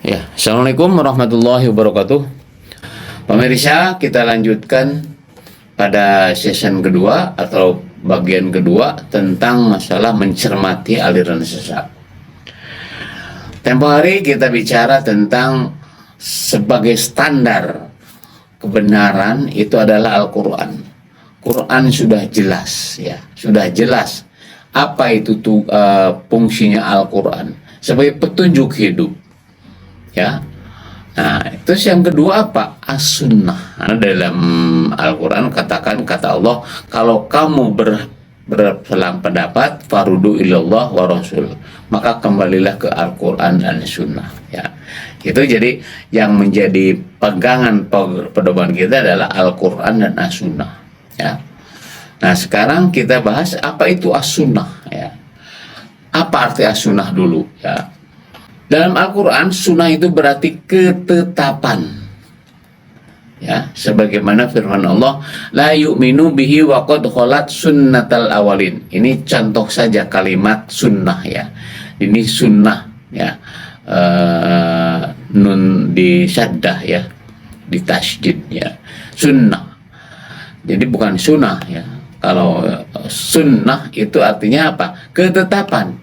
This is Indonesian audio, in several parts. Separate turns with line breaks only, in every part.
Ya, Assalamualaikum warahmatullahi wabarakatuh. Pemirsa, kita lanjutkan pada season kedua atau bagian kedua tentang masalah mencermati aliran sesat. Tempo hari kita bicara tentang sebagai standar kebenaran itu adalah Al-Quran. Quran sudah jelas, ya, sudah jelas apa itu fungsinya Al-Quran sebagai petunjuk hidup. Ya, nah terus yang kedua apa? As-sunnah. Nah, dalam Al-Quran kata Allah, kalau kamu berselang pendapat farudu ilallah wa rasul, maka kembalilah ke Al-Quran dan Sunnah. Ya, itu jadi yang menjadi pegangan pedoman kita adalah Al-Quran dan As-Sunnah. Ya, nah sekarang kita bahas apa itu As-Sunnah. Ya, apa arti As-Sunnah dulu? Ya, dalam Al-Quran, sunnah itu berarti ketetapan. Ya, sebagaimana firman Allah, la yu'minu bihi wa qad khalat sunnatal awalin. Ini contoh saja kalimat sunnah, ya. Ini sunnah, ya. Nun di syaddah, ya. Di tasjid, ya. Sunnah. Jadi bukan sunnah, ya. Kalau sunnah itu artinya apa? Ketetapan.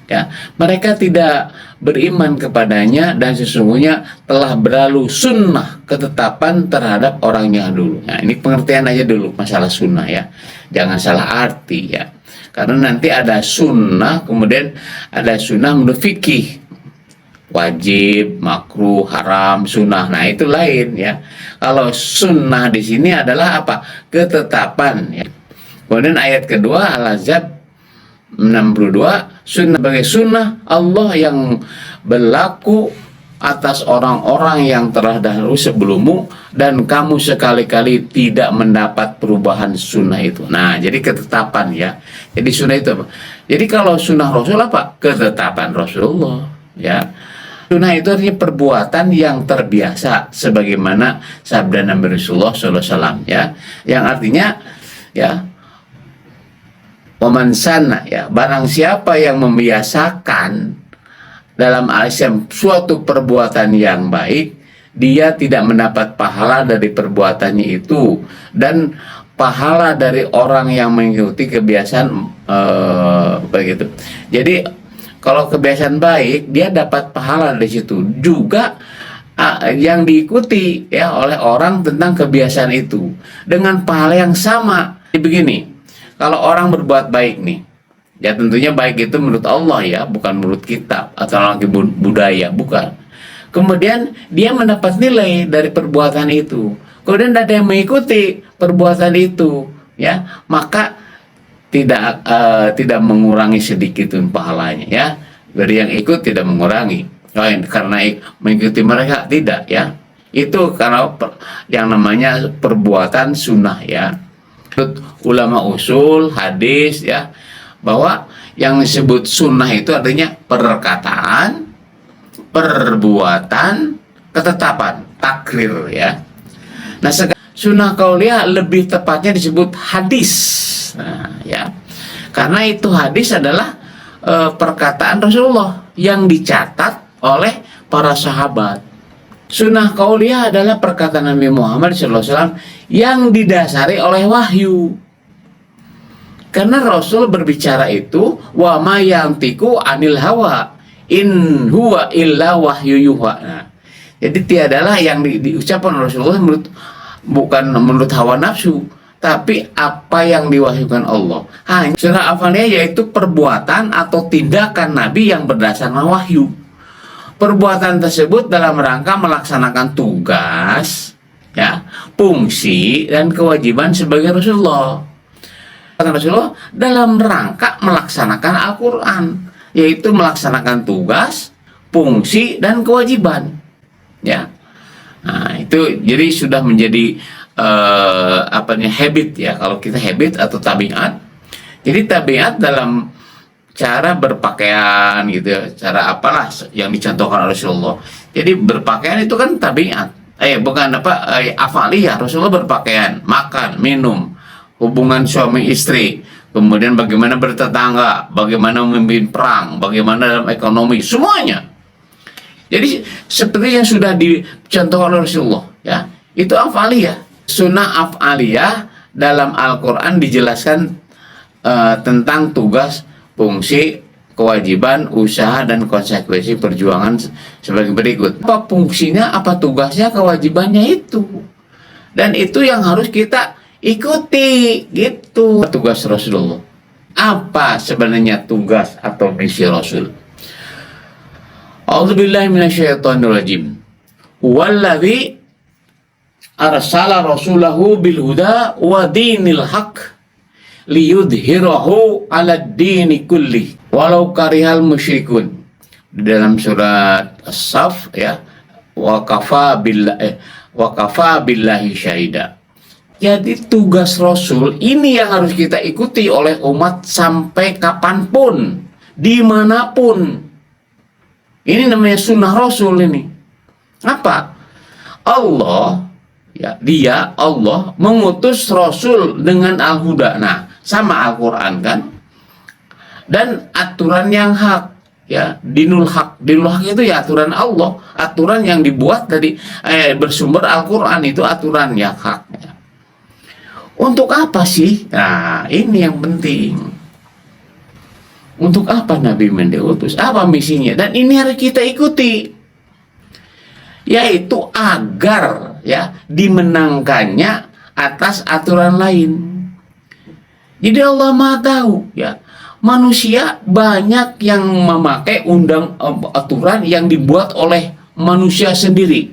Ya, mereka tidak beriman kepadanya dan sesungguhnya telah berlalu sunnah ketetapan terhadap orangnya dulu. Nah, ini pengertian aja dulu masalah sunnah, ya. Jangan salah arti, ya. Karena nanti ada sunnah, kemudian ada sunnah menurut fikih. Wajib, makruh, haram, sunnah. Nah, itu lain, ya. Kalau sunnah di sini adalah apa? Ketetapan, ya. Kemudian ayat kedua Al-Ahzab 62, sunnah sebagai sunnah Allah yang berlaku atas orang-orang yang telah dahulu sebelummu dan kamu sekali-kali tidak mendapat perubahan sunnah itu. Nah, jadi ketetapan, ya. Jadi sunnah itu apa? Jadi kalau sunnah Rasul apa? Ketetapan Rasulullah, ya. Sunnah itu artinya perbuatan yang terbiasa sebagaimana sabda Nabi Rasulullah SAW, ya. Yang artinya, ya, Pemansana, ya, barang siapa yang membiasakan dalam Islam suatu perbuatan yang baik, dia tidak mendapat pahala dari perbuatannya itu dan pahala dari orang yang mengikuti kebiasaan begitu. Jadi kalau kebiasaan baik, dia dapat pahala dari situ juga yang diikuti, ya, oleh orang tentang kebiasaan itu dengan pahala yang sama. Jadi begini, kalau orang berbuat baik nih, ya tentunya baik itu menurut Allah, ya, bukan menurut kitab atau lagi budaya, bukan. Kemudian dia mendapat nilai dari perbuatan itu. Kemudian ada yang mengikuti perbuatan itu, ya, maka tidak mengurangi sedikit pun pahalanya, ya. Dari yang ikut tidak mengurangi, karena mengikuti mereka tidak, ya. Itu karena yang namanya perbuatan sunnah, ya. Ulama usul hadis, ya, bahwa yang disebut sunnah itu artinya perkataan, perbuatan, ketetapan, takrir, ya. Nah, sunnah qauliyah lebih tepatnya disebut hadis. Nah, ya, karena itu hadis adalah perkataan Rasulullah yang dicatat oleh para sahabat. Sunnah qauliyah adalah perkataan Nabi Muhammad SAW yang didasari oleh wahyu. Karena Rasul berbicara itu wa ma yantiqu anil hawa in huwa illa wahyu yuha. Nah, jadi tiadalah yang diucapkan Rasulullah bukan menurut hawa nafsu, tapi apa yang diwahyukan Allah. Sunnah afaliyah yaitu perbuatan atau tindakan Nabi yang berdasarkan wahyu. Perbuatan tersebut dalam rangka melaksanakan tugas, ya, fungsi dan kewajiban sebagai Rasulullah. Rasulullah dalam rangka melaksanakan Al-Quran, yaitu melaksanakan tugas, fungsi dan kewajiban, ya. Nah, itu jadi sudah menjadi habit, ya. Kalau kita habit atau tabiat, jadi tabiat dalam cara berpakaian, gitu, ya, cara apalah yang dicontohkan Rasulullah. Jadi berpakaian itu kan tabiat, bukan afaliyah. Rasulullah berpakaian, makan, minum, hubungan suami istri, kemudian bagaimana bertetangga, bagaimana memimpin perang, bagaimana dalam ekonomi, semuanya Jadi seperti yang sudah dicontohkan oleh Rasulullah, ya, itu af'aliyah. Sunnah af'aliyah dalam Al-Quran dijelaskan tentang tugas, fungsi, kewajiban, usaha, dan konsekuensi perjuangan sebagai berikut. Apa fungsinya, apa tugasnya, kewajibannya itu. Dan itu yang harus kita ikuti, gitu. Tugas Rasulullah. Apa sebenarnya tugas atau misi Rasul? A'udzubillahi minasyaitonirrajim. Wallazi arsala rasulahu bil huda wa dinil haq liyudhhirahu 'alad dini kulli walau karihal musyrikun. Di dalam surat As-Saff, ya, wa kafa billahi syahida. Jadi tugas Rasul ini yang harus kita ikuti oleh umat sampai kapanpun, dimanapun. Ini namanya sunnah Rasul ini. Apa? Allah, ya, Allah mengutus Rasul dengan Al-Huda. Nah, sama Al-Quran kan? Dan aturan yang hak, ya, dinul hak. Dinul hak itu ya aturan Allah, aturan yang dibuat dari bersumber Al-Quran, itu aturan yang hak. Untuk apa sih? Nah, ini yang penting. Untuk apa Nabi diutus? Apa misinya? Dan ini harus kita ikuti. Yaitu agar, ya, dimenangkannya atas aturan lain. Jadi Allah Maha tahu, ya, manusia banyak yang memakai aturan yang dibuat oleh manusia sendiri.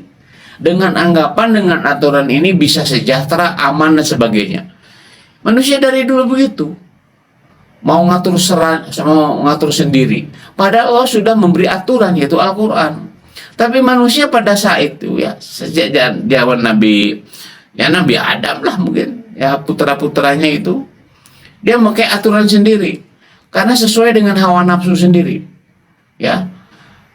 Dengan anggapan dengan aturan ini bisa sejahtera, aman, dan sebagainya. Manusia dari dulu begitu. Mau ngatur sendiri. Padahal Allah sudah memberi aturan, yaitu Al-Quran. Tapi manusia pada saat itu, ya, sejak zaman Nabi Adam lah mungkin, ya, putra-putranya itu, dia memakai aturan sendiri. Karena sesuai dengan hawa nafsu sendiri. Ya.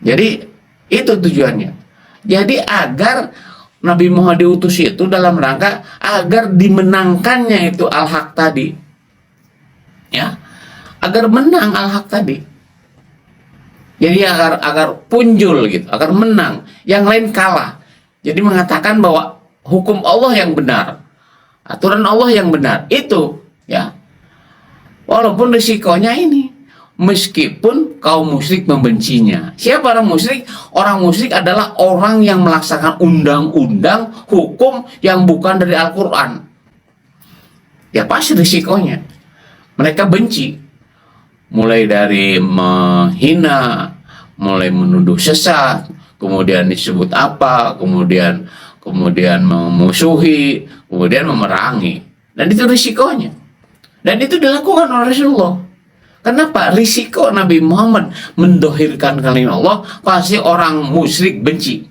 Jadi itu tujuannya. Jadi agar Nabi Muhammad diutus itu dalam rangka agar dimenangkannya itu al-haq tadi, ya, agar menang al-haq tadi. Jadi agar punjul gitu, agar menang, yang lain kalah. Jadi mengatakan bahwa hukum Allah yang benar, aturan Allah yang benar itu, ya. Walaupun risikonya ini, meskipun kaum musyrik membencinya. Siapa orang musyrik? Orang musyrik adalah orang yang melaksanakan undang-undang, hukum yang bukan dari Al-Quran. Ya pasti risikonya. Mereka benci. Mulai dari menghina, mulai menuduh sesat, kemudian disebut apa, kemudian memusuhi, kemudian memerangi. Dan itu risikonya. Dan itu dilakukan oleh Rasulullah. Kenapa? Risiko Nabi Muhammad mendohirkan kalimat Allah, pasti orang musyrik benci.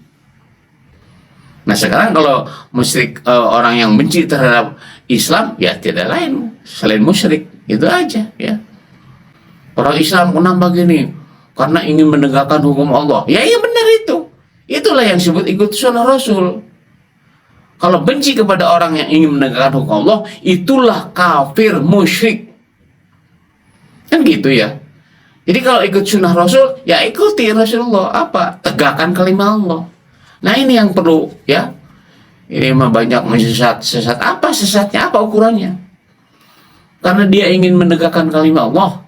Nah sekarang kalau musyrik, orang yang benci terhadap Islam, ya tidak lain selain musyrik, itu aja, ya. Orang Islam kenapa begini? Karena ingin menegakkan hukum Allah. Ya iya benar itu. Itulah yang disebut ikut sunnah Rasul. Kalau benci kepada orang yang ingin menegakkan hukum Allah, itulah kafir musyrik. Kan gitu ya. Jadi kalau ikut sunnah Rasul, ya ikuti Rasulullah. Apa? Tegakkan kalimat Allah. Nah ini yang perlu, ya. Ini mah banyak sesat. Apa sesatnya? Apa ukurannya? Karena dia ingin menegakkan kalimat Allah,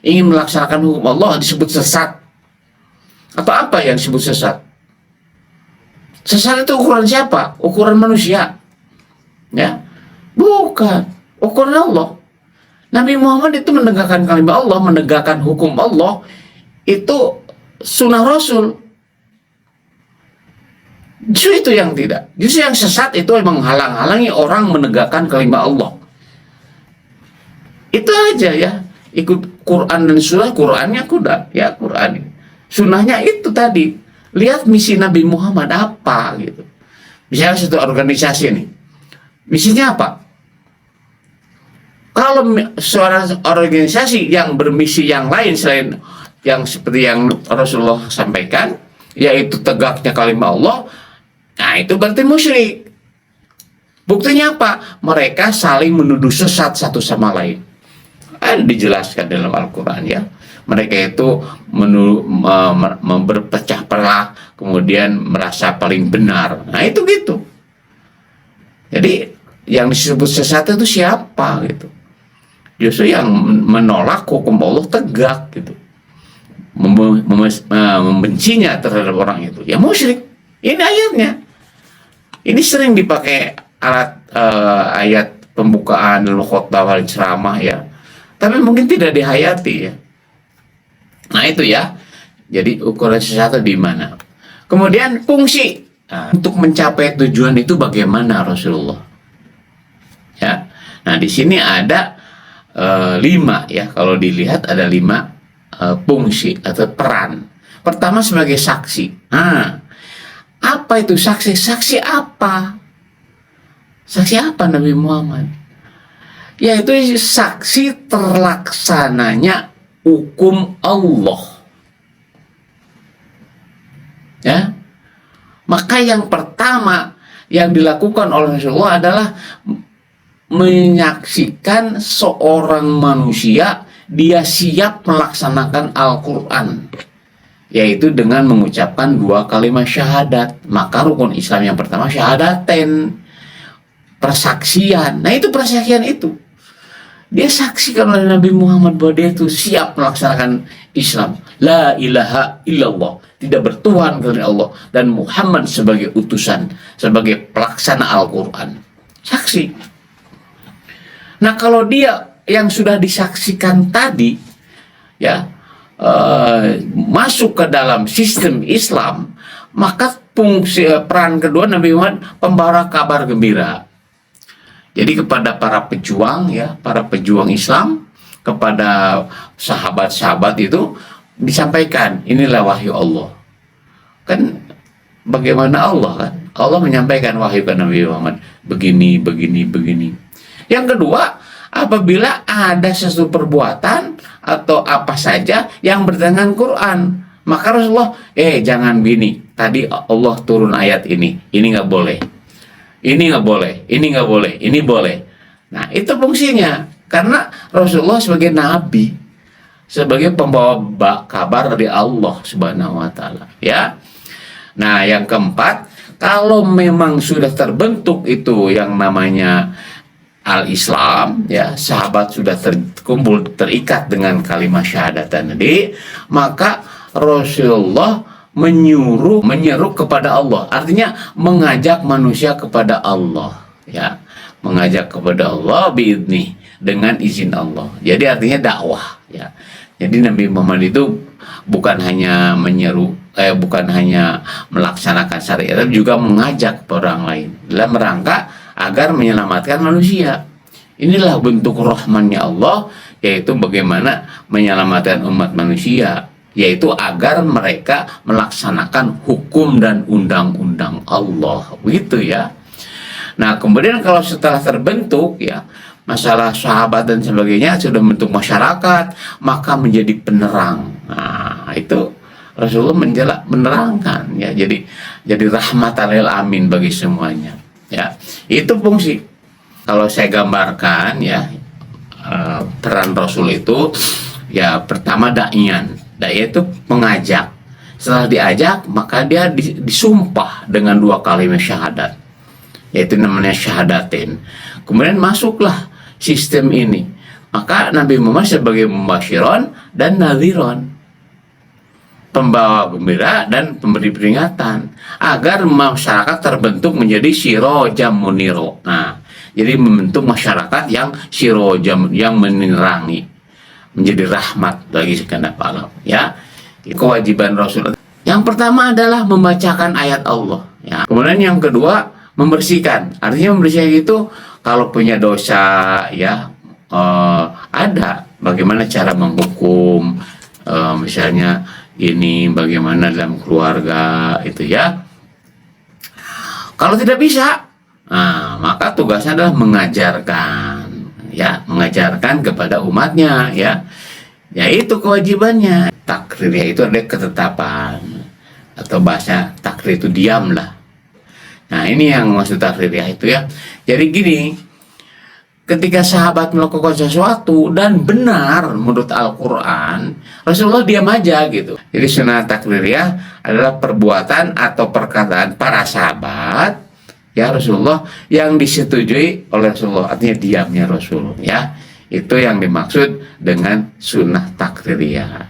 ingin melaksanakan hukum Allah, disebut sesat. Atau apa yang disebut sesat? Sesat itu ukuran siapa? Ukuran manusia. Ya. Bukan. Ukuran Allah. Nabi Muhammad itu menegakkan kalimat Allah, menegakkan hukum Allah, itu sunnah Rasul. Justru itu yang tidak. Justru yang sesat itu menghalang-halangi orang menegakkan kalimat Allah. Itu aja ya. Ikut Quran dan sunnah, Qurannya kuda, ya Quran. Sunnahnya itu tadi. Lihat misi Nabi Muhammad apa gitu. Misalnya satu organisasi nih. Misinya apa? Kalau seorang organisasi yang bermisi yang lain selain yang seperti yang Rasulullah sampaikan, yaitu tegaknya kalimat Allah, nah itu berarti musyrik. Buktinya apa? Mereka saling menuduh sesat satu sama lain. Dijelaskan dalam Al-Quran, ya. mereka itu berpecah belah, kemudian merasa paling benar. Nah itu gitu. Jadi yang disebut sesat itu siapa gitu? Justru yang menolak hukum Allah tegak gitu, membencinya terhadap orang itu, ya musyrik. Ini ayatnya. Ini sering dipakai ayat pembukaan dalam khutbah wal ceramah ya, tapi mungkin tidak dihayati ya. Nah itu ya. Jadi ukuran sesat di mana? Kemudian fungsi. Nah, untuk mencapai tujuan itu bagaimana Rasulullah? Ya. Nah di sini ada 5 ya. Kalau dilihat ada 5 fungsi atau peran. Pertama sebagai saksi. Nah, apa itu saksi? Saksi apa? Saksi apa Nabi Muhammad? Yaitu saksi terlaksananya hukum Allah. Ya. Maka yang pertama yang dilakukan oleh Rasulullah adalah menyaksikan seorang manusia dia siap melaksanakan Al-Quran, yaitu dengan mengucapkan 2 kalimat syahadat. Maka rukun Islam yang pertama syahadaten, persaksian. Nah itu persaksian itu dia saksikan oleh Nabi Muhammad bahwa dia itu siap melaksanakan Islam. La ilaha illallah, tidak bertuhan kecuali Allah, dan Muhammad sebagai utusan, sebagai pelaksana Al-Quran. Saksi. Nah kalau dia yang sudah disaksikan tadi ya masuk ke dalam sistem Islam, maka fungsi peran kedua Nabi Muhammad pembawa kabar gembira. Jadi kepada para pejuang ya, para pejuang Islam, kepada sahabat-sahabat itu disampaikan, inilah wahyu Allah. Kan bagaimana Allah kan? Allah menyampaikan wahyu ke Nabi Muhammad begini, begini, begini. Yang kedua, apabila ada sesuatu perbuatan atau apa saja yang bertentangan Quran, maka Rasulullah, jangan begini. Tadi Allah turun ayat ini nggak boleh. Ini nggak boleh, ini nggak boleh, ini boleh. Nah itu fungsinya, karena Rasulullah sebagai nabi, sebagai pembawa kabar dari Allah Subhanahu Wa Taala. Ya. Nah yang keempat, kalau memang sudah terbentuk itu yang namanya Al-Islam, ya sahabat sudah terkumpul terikat dengan kalimat syahadatan tadi, maka Rasulullah menyeru kepada Allah, artinya mengajak manusia kepada Allah, ya, mengajak kepada Allah biidnih, dengan izin Allah. Jadi artinya dakwah, ya. Jadi Nabi Muhammad itu bukan hanya menyeru, bukan hanya melaksanakan syariat, tapi juga mengajak orang lain dalam rangka agar menyelamatkan manusia. Inilah bentuk rahmannya Allah, yaitu bagaimana menyelamatkan umat manusia, yaitu agar mereka melaksanakan hukum dan undang-undang Allah, begitu ya. Nah kemudian kalau setelah terbentuk ya masalah sahabat dan sebagainya, sudah bentuk masyarakat, maka menjadi penerang. Nah itu Rasulullah menerangkan ya, jadi rahmatan lil alamin bagi semuanya ya. Itu fungsi. Kalau saya gambarkan ya, peran Rasul itu ya pertama da'ian. Dai itu mengajak. Setelah diajak, maka dia disumpah dengan 2 kalimat syahadat, yaitu namanya syahadatin. Kemudian masuklah sistem ini. Maka Nabi Muhammad sebagai mubasyiron dan nadhiron, pembawa gembira dan pemberi peringatan, agar masyarakat terbentuk menjadi sirojam muniro. Nah, jadi membentuk masyarakat yang sirojam, yang menerangi, menjadi rahmat bagi segenap alam ya. Kewajiban Rasul yang pertama adalah membacakan ayat Allah ya. Kemudian yang kedua membersihkan, artinya membersihkan itu kalau punya dosa ya, ada bagaimana cara menghukum, misalnya ini bagaimana dalam keluarga itu ya. Kalau tidak bisa, maka tugasnya adalah mengajarkan ya, mengajarkan kepada umatnya ya. Ya itu kewajibannya. Takrir itu ada ketetapan, atau bahasa takrir itu diamlah. Nah ini yang maksud takrir itu ya. Jadi gini, ketika sahabat melakukan sesuatu dan benar menurut Al-Quran, Rasulullah diam aja gitu. Jadi sunnah takririah adalah perbuatan atau perkataan para sahabat ya Rasulullah yang disetujui oleh Rasulullah, artinya diamnya Rasul ya. Itu yang dimaksud dengan sunnah takririah.